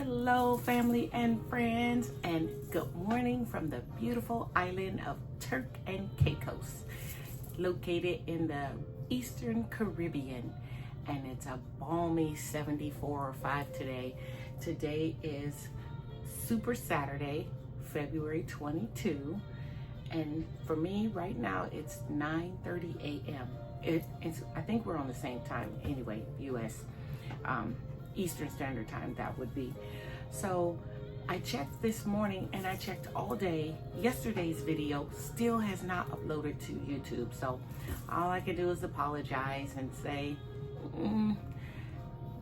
Hello, family and friends, and good morning from the beautiful island of Turk and Caicos, located in the Eastern Caribbean, and it's a balmy 74 or 5 today. Today is Super Saturday, February 22, and for me right now it's 9:30 a.m. I think we're on the same time anyway, U.S. Eastern Standard Time, that would be. So I checked this morning and I checked all day. Yesterday's video still has not uploaded to YouTube. So all I can do is apologize and say,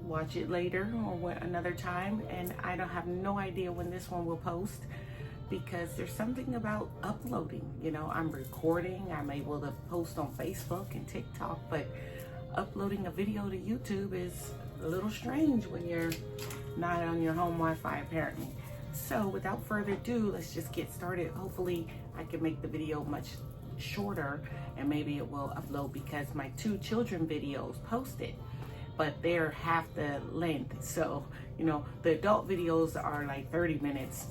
watch it later or another time. And I don't have no idea when this one will post, because there's something about uploading. You know, I'm recording, I'm able to post on Facebook and TikTok, but uploading a video to YouTube is a little strange when you're not on your home Wi-Fi apparently. So without further ado, let's just get started. Hopefully I can make the video much shorter and maybe it will upload, because my 2 children videos posted, but they're half the length. So, you know, the adult videos are like 30 minutes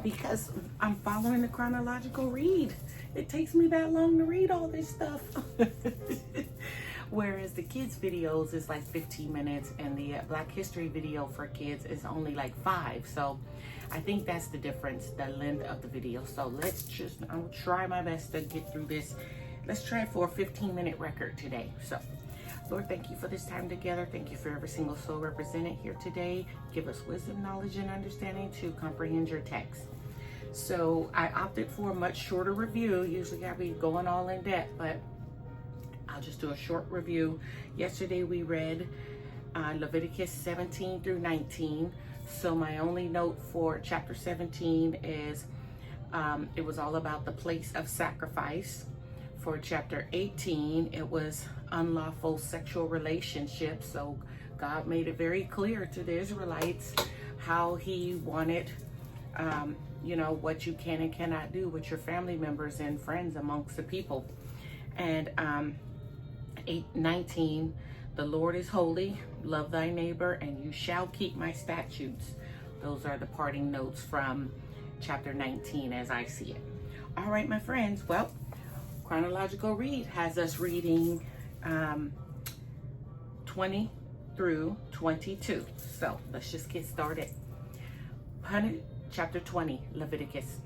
because I'm following the chronological read. It takes me that long to read all this stuff. Whereas the kids videos is like 15 minutes and the Black History video for kids is only like 5. So I think that's the difference, the length of the video. So I'll try my best to get through this. Let's try for a 15-minute record today. So Lord, thank you for this time together. Thank you for every single soul represented here today. Give us wisdom, knowledge, and understanding to comprehend your text. So I opted for a much shorter review. Usually I'll be going all in depth, but I'll just do a short review. Yesterday we read Leviticus 17 through 19. So my only note for chapter 17 is it was all about the place of sacrifice. For chapter 18, it was unlawful sexual relationships. So God made it very clear to the Israelites how he wanted, you know, what you can and cannot do with your family members and friends amongst the people. And 19, the Lord is holy, love thy neighbor, and you shall keep my statutes. Those are the parting notes from chapter 19 as I see it. All right, my friends, well, chronological read has us reading 20 through 22. So let's just get started. Chapter 20, Leviticus.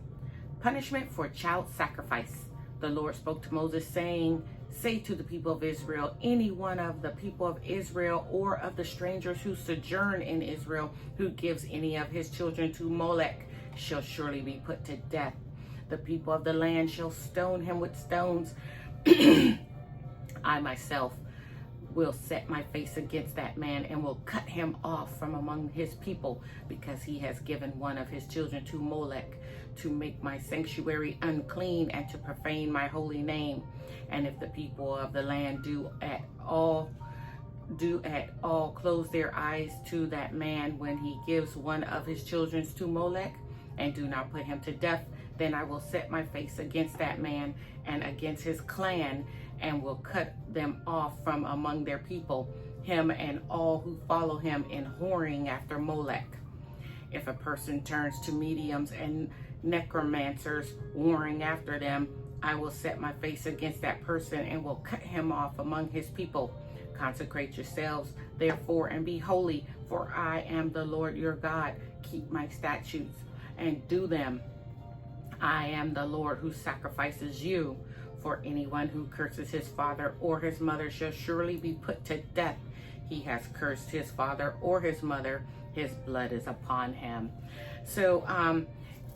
Punishment for child sacrifice. The Lord spoke to Moses, saying, say to the people of Israel, any one of the people of Israel or of the strangers who sojourn in Israel who gives any of his children to Molech shall surely be put to death. The people of the land shall stone him with stones. I myself will set my face against that man and will cut him off from among his people, because he has given one of his children to Molech to make my sanctuary unclean and to profane my holy name. And if the people of the land do at all close their eyes to that man when he gives one of his children to Molech, and do not put him to death, then I will set my face against that man and against his clan, and will cut them off from among their people, him and all who follow him in whoring after Molech. If a person turns to mediums and necromancers, warring after them, I will set my face against that person and will cut him off among his people. Consecrate yourselves, therefore, and be holy, for I am the Lord your God. Keep my statutes and do them. I am the Lord who sacrifices you. For anyone who curses his father or his mother shall surely be put to death. He has cursed his father or his mother. His blood is upon him. So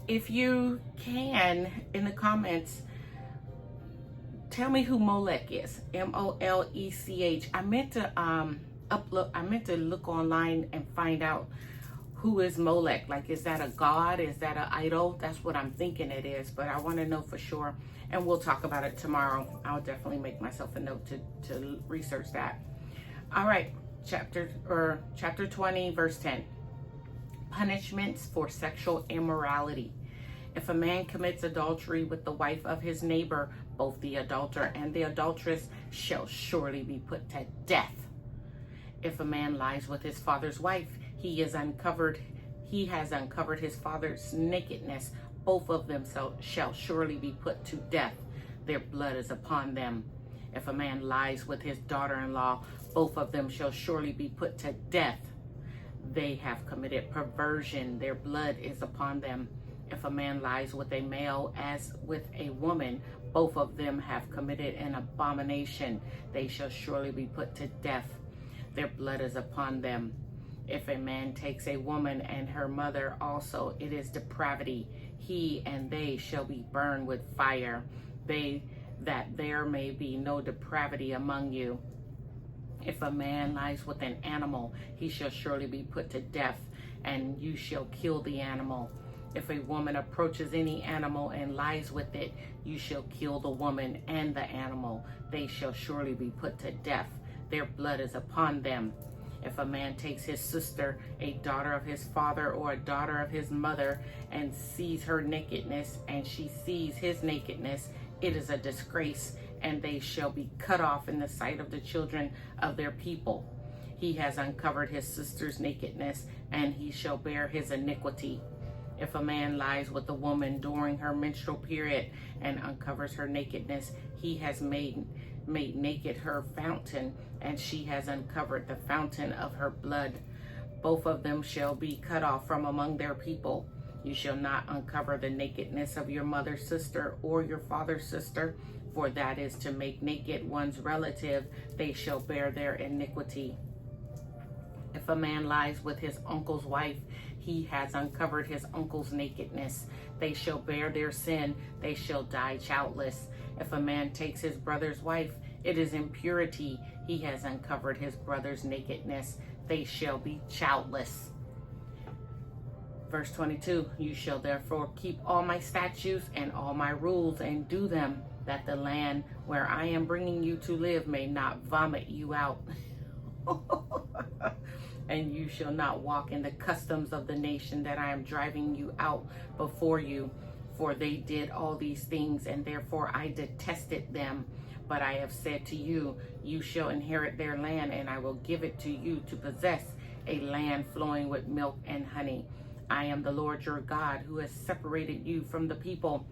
if you can, in the comments, tell me who Molech is. M-O-L-E-C-H. I meant to look online and find out who is Molech. Like, is that a god? Is that an idol? That's what I'm thinking it is, but I want to know for sure, and we'll talk about it tomorrow. I'll definitely make myself a note to research that. All right, chapter 20, verse 10. Punishments for sexual immorality. If a man commits adultery with the wife of his neighbor, both the adulterer and the adulteress shall surely be put to death. If a man lies with his father's wife, he is uncovered He has uncovered his father's nakedness. Both of them shall surely be put to death. Their blood is upon them. If a man lies with his daughter-in-law, both of them shall surely be put to death. They have committed perversion. Their blood is upon them. If a man lies with a male as with a woman, both of them have committed an abomination. They shall surely be put to death. Their blood is upon them. If a man takes a woman and her mother also, it is depravity. He and they shall be burned with fire. That there may be no depravity among you. If a man lies with an animal, he shall surely be put to death, and you shall kill the animal. If a woman approaches any animal and lies with it, you shall kill the woman and the animal. They shall surely be put to death. Their blood is upon them. If a man takes his sister, a daughter of his father or a daughter of his mother, and sees her nakedness, and she sees his nakedness, it is a disgrace, and they shall be cut off in the sight of the children of their people. He has uncovered his sister's nakedness, and he shall bear his iniquity. If a man lies with a woman during her menstrual period and uncovers her nakedness, he has made naked her fountain, and she has uncovered the fountain of her blood. Both of them shall be cut off from among their people. You shall not uncover the nakedness of your mother's sister or your father's sister, for that is to make naked one's relative. They shall bear their iniquity. If a man lies with his uncle's wife, he has uncovered his uncle's nakedness. They shall bear their sin. They shall die childless. If a man takes his brother's wife, it is impurity. He has uncovered his brother's nakedness. They shall be childless. Verse 22, you shall therefore keep all my statutes and all my rules and do them, that the land where I am bringing you to live may not vomit you out. And you shall not walk in the customs of the nation that I am driving you out before you. For they did all these things, and therefore I detested them. But I have said to you, you shall inherit their land, and I will give it to you to possess, a land flowing with milk and honey. I am the Lord your God, who has separated you from the people.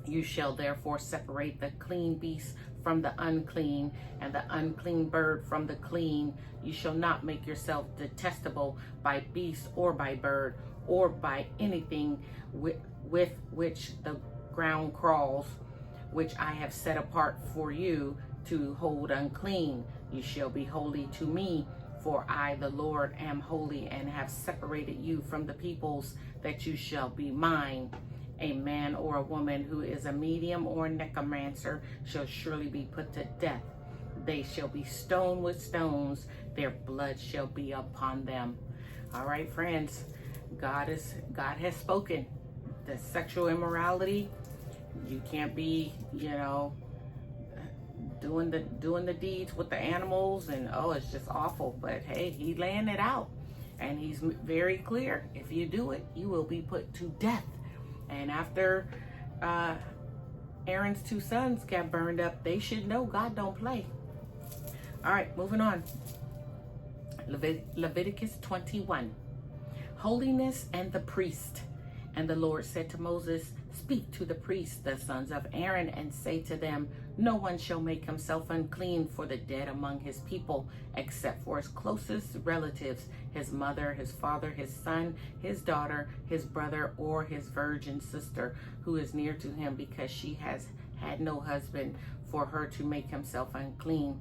You shall therefore separate the clean beast from the unclean, and the unclean bird from the clean. You shall not make yourself detestable by beast or by bird, or by anything with which the ground crawls, which I have set apart for you to hold unclean. You shall be holy to me, for I, the Lord, am holy, and have separated you from the peoples, that you shall be mine. A man or a woman who is a medium or a necromancer shall surely be put to death. They shall be stoned with stones. Their blood shall be upon them. All right, friends, God has spoken. The sexual immorality, you can't be, doing the deeds with the animals, and it's just awful. But hey, he's laying it out, and he's very clear. If you do it, you will be put to death. And after Aaron's two sons got burned up, they should know God don't play. All right, moving on. Leviticus 21. Holiness and the priest. And the Lord said to Moses, speak to the priests, the sons of Aaron, and say to them, no one shall make himself unclean for the dead among his people, except for his closest relatives, his mother, his father, his son, his daughter, his brother, or his virgin sister, who is near to him, because she has had no husband for her to make himself unclean.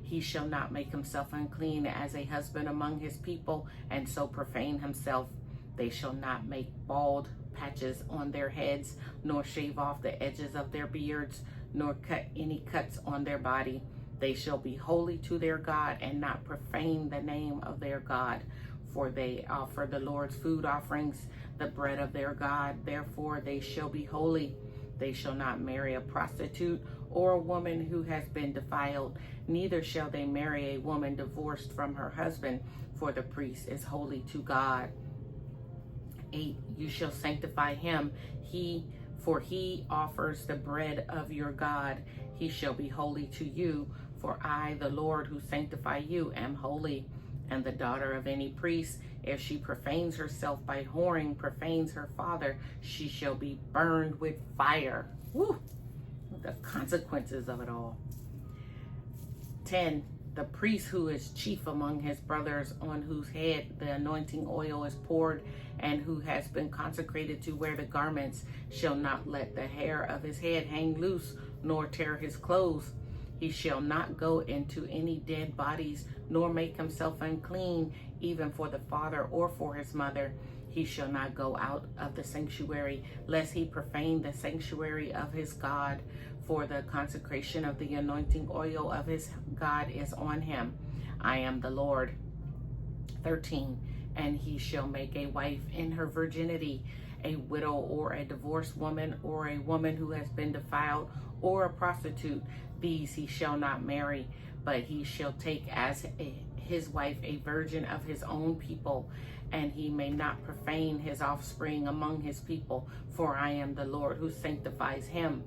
He shall not make himself unclean as a husband among his people, and so profane himself. They shall not make bald patches on their heads, nor shave off the edges of their beards, nor cut any cuts on their body. They shall be holy to their God, and not profane the name of their God. For they offer the Lord's food offerings, the bread of their God. Therefore they shall be holy. They shall not marry a prostitute or a woman who has been defiled. Neither shall they marry a woman divorced from her husband, for the priest is holy to God. 8. You shall sanctify him, for he offers the bread of your God. He shall be holy to you, for I, the Lord, who sanctify you, am holy. And the daughter of any priest, if she profanes herself by whoring, profanes her father, she shall be burned with fire. Woo! The consequences of it all. 10. The priest who is chief among his brothers, on whose head the anointing oil is poured, and who has been consecrated to wear the garments, shall not let the hair of his head hang loose, nor tear his clothes. He shall not go into any dead bodies, nor make himself unclean, even for the father or for his mother. He shall not go out of the sanctuary, lest he profane the sanctuary of his God, for the consecration of the anointing oil of his God is on him. I am the Lord. 13. And he shall make a wife in her virginity, a widow or a divorced woman, or a woman who has been defiled, or a prostitute. These he shall not marry, but he shall take as his wife a virgin of his own people, and he may not profane his offspring among his people, for I am the Lord who sanctifies him.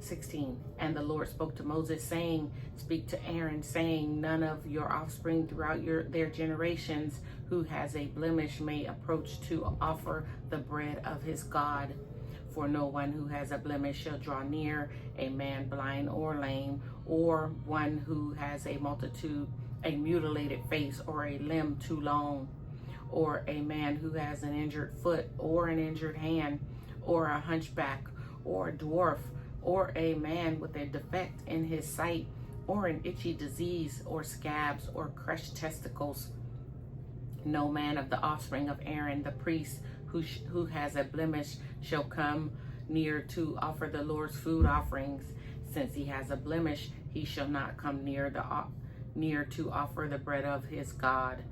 16. And the Lord spoke to Moses, saying, speak to Aaron, saying, none of your offspring throughout their generations who has a blemish may approach to offer the bread of his God. For no one who has a blemish shall draw near, a man blind or lame, or one who has a mutilated face, or a limb too long, or a man who has an injured foot, or an injured hand, or a hunchback, or a dwarf, or a man with a defect in his sight, or an itchy disease, or scabs, or crushed testicles. No man of the offspring of Aaron the priest who has a blemish shall come near to offer the Lord's food offerings. Since he has a blemish, he shall not come near to offer the bread of his God.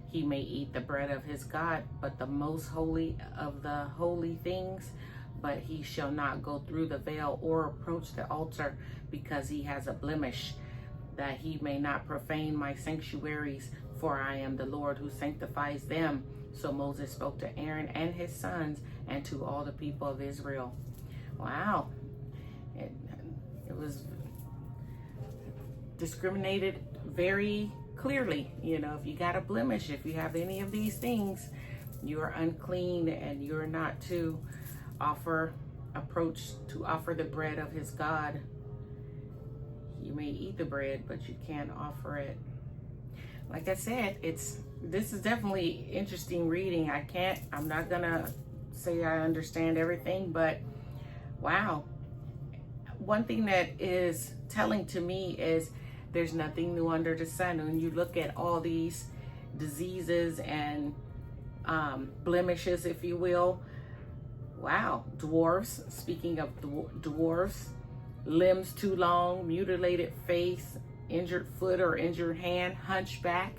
He may eat the bread of his God, but the most holy of the holy things, but he shall not go through the veil or approach the altar, because he has a blemish, that he may not profane my sanctuaries, for I am the Lord who sanctifies them. So Moses spoke to Aaron and his sons and to all the people of Israel. Wow. It was discriminated very clearly. You know, if you got a blemish, if you have any of these things, you are unclean, and you're not to offer the bread of his God. You may eat the bread, but you can't offer it. Like I said, this is definitely interesting reading. I'm not gonna say I understand everything, but wow. One thing that is telling to me is there's nothing new under the sun. When you look at all these diseases and blemishes, if you will, wow. Dwarfs, speaking of dwarfs, limbs too long, mutilated face, injured foot or injured hand, hunchback,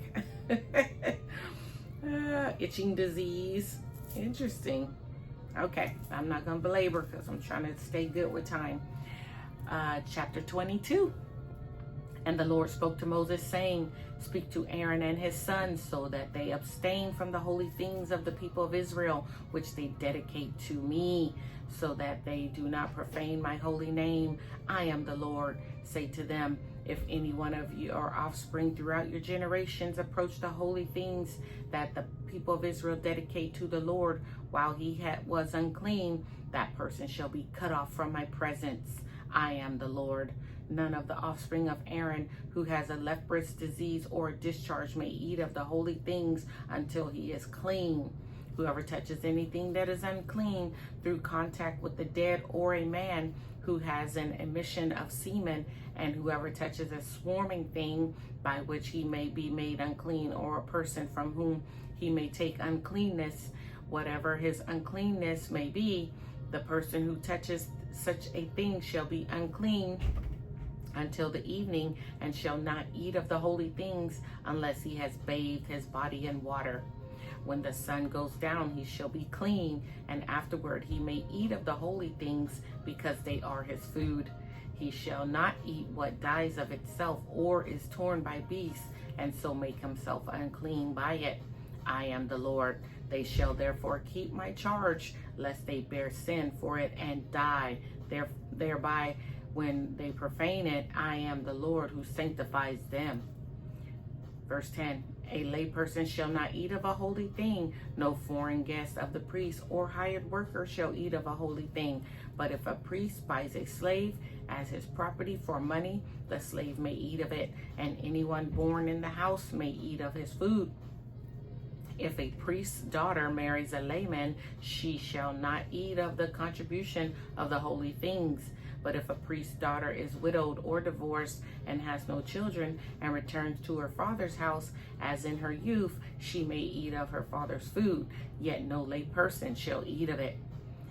itching disease. Interesting. Okay, I'm not going to belabor because I'm trying to stay good with time. Chapter 22. And the Lord spoke to Moses, saying, speak to Aaron and his sons, so that they abstain from the holy things of the people of Israel, which they dedicate to me, so that they do not profane my holy name. I am the Lord. Say to them, if any one of your offspring throughout your generations approach the holy things that the people of Israel dedicate to the Lord while he was unclean, that person shall be cut off from my presence. I am the Lord. None of the offspring of Aaron who has a leprous disease or discharge may eat of the holy things until he is clean. Whoever touches anything that is unclean through contact with the dead, or a man who has an emission of semen, and whoever touches a swarming thing by which he may be made unclean, or a person from whom he may take uncleanness, whatever his uncleanness may be, the person who touches such a thing shall be unclean until the evening, and shall not eat of the holy things unless he has bathed his body in water. When the sun goes down, he shall be clean, and afterward he may eat of the holy things, because they are his food. He shall not eat what dies of itself or is torn by beasts, and so make himself unclean by it. I am the Lord. They shall therefore keep my charge, lest they bear sin for it and die thereby. When they profane it, I am the Lord who sanctifies them. Verse 10, A layperson shall not eat of a holy thing. No foreign guest of the priest or hired worker shall eat of a holy thing. But if a priest buys a slave as his property for money, the slave may eat of it, and anyone born in the house may eat of his food. If a priest's daughter marries a layman, she shall not eat of the contribution of the holy things. But if a priest's daughter is widowed or divorced and has no children and returns to her father's house as in her youth, she may eat of her father's food, yet no lay person shall eat of it.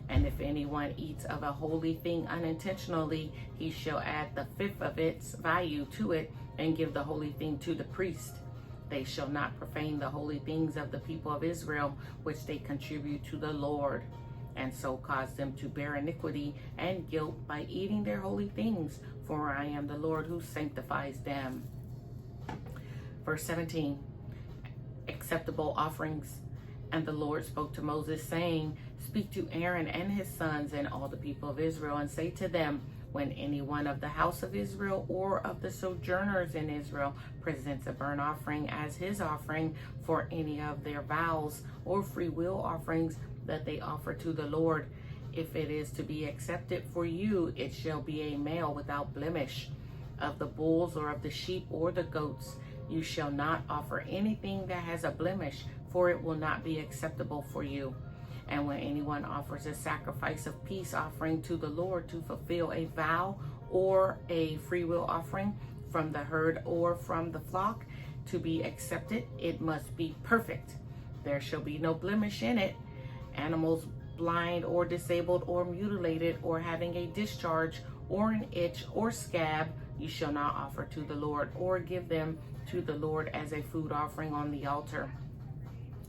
And if anyone eats of a holy thing unintentionally, he shall add the fifth of its value to it and give the holy thing to the priest. They shall not profane the holy things of the people of Israel, which they contribute to the Lord, and so cause them to bear iniquity and guilt by eating their holy things, for I am the Lord who sanctifies them. Verse 17, acceptable offerings. And the Lord spoke to Moses, saying, speak to Aaron and his sons and all the people of Israel, and say to them, when anyone of the house of Israel or of the sojourners in Israel presents a burnt offering as his offering for any of their vows or free will offerings that they offer to the Lord, if it is to be accepted for you, it shall be a male without blemish. Of the bulls or of the sheep or the goats, you shall not offer anything that has a blemish, for it will not be acceptable for you. And when anyone offers a sacrifice of peace offering to the Lord to fulfill a vow or a free will offering from the herd or from the flock to be accepted, it must be perfect. There shall be no blemish in it. Animals blind or disabled or mutilated or having a discharge or an itch or scab, you shall not offer to the Lord or give them to the Lord as a food offering on the altar.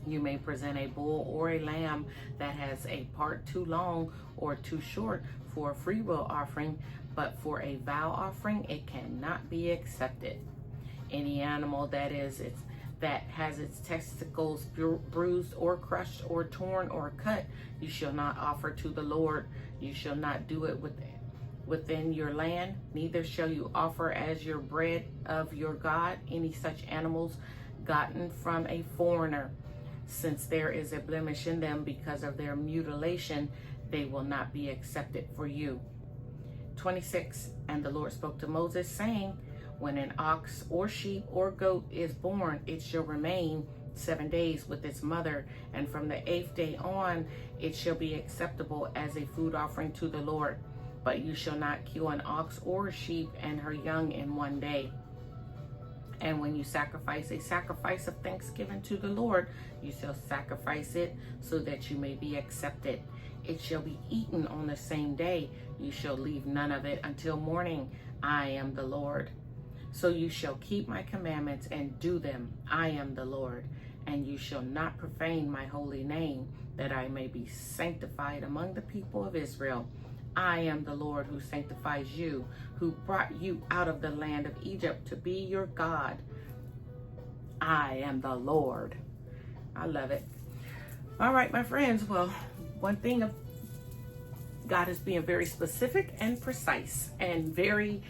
You may present a bull or a lamb that has a part too long or too short for a free will offering, but for a vow offering it cannot be accepted. Any animal that has its testicles bruised or crushed or torn or cut, you shall not offer to the Lord. You shall not do it within your land, neither shall you offer as your bread of your God any such animals gotten from a foreigner. Since there is a blemish in them because of their mutilation, they will not be accepted for you. 26, and the Lord spoke to Moses, saying, when an ox or sheep or goat is born, it shall remain 7 days with its mother, and from the 8th day on, it shall be acceptable as a food offering to the Lord. But you shall not kill an ox or a sheep and her young in 1 day. And when you sacrifice a sacrifice of thanksgiving to the Lord, you shall sacrifice it so that you may be accepted. It shall be eaten on the same day. You shall leave none of it until morning. I am the Lord. So you shall keep my commandments and do them. I am the Lord. And you shall not profane my holy name, that I may be sanctified among the people of Israel. I am the Lord who sanctifies you, who brought you out of the land of Egypt to be your God. I am the Lord. I love it. All right, my friends. Well, one thing of God is being very specific and precise and very,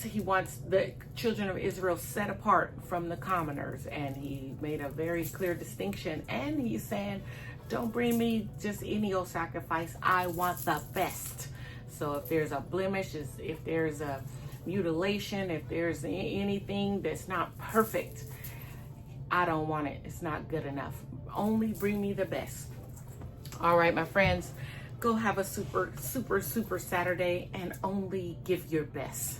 he wants the children of Israel set apart from the commoners, and he made a very clear distinction, and he's saying, don't bring me just any old sacrifice. I want the best. So if there's a blemish, if there's a mutilation, if there's anything that's not perfect, I don't want it. It's not good enough. Only bring me the best. All right, my friends, go have a super, super, super Saturday and only give your best.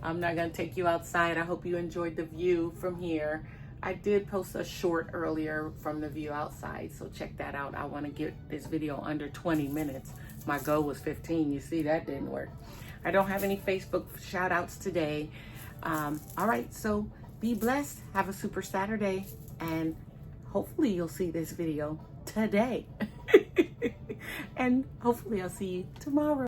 I'm not going to take you outside. I hope you enjoyed the view from here. I did post a short earlier from the view outside, so check that out. I want to get this video under 20 minutes. My goal was 15. You see, that didn't work. I don't have any Facebook shout outs today. All right, so be blessed. Have a super Saturday, and hopefully you'll see this video today. And hopefully I'll see you tomorrow.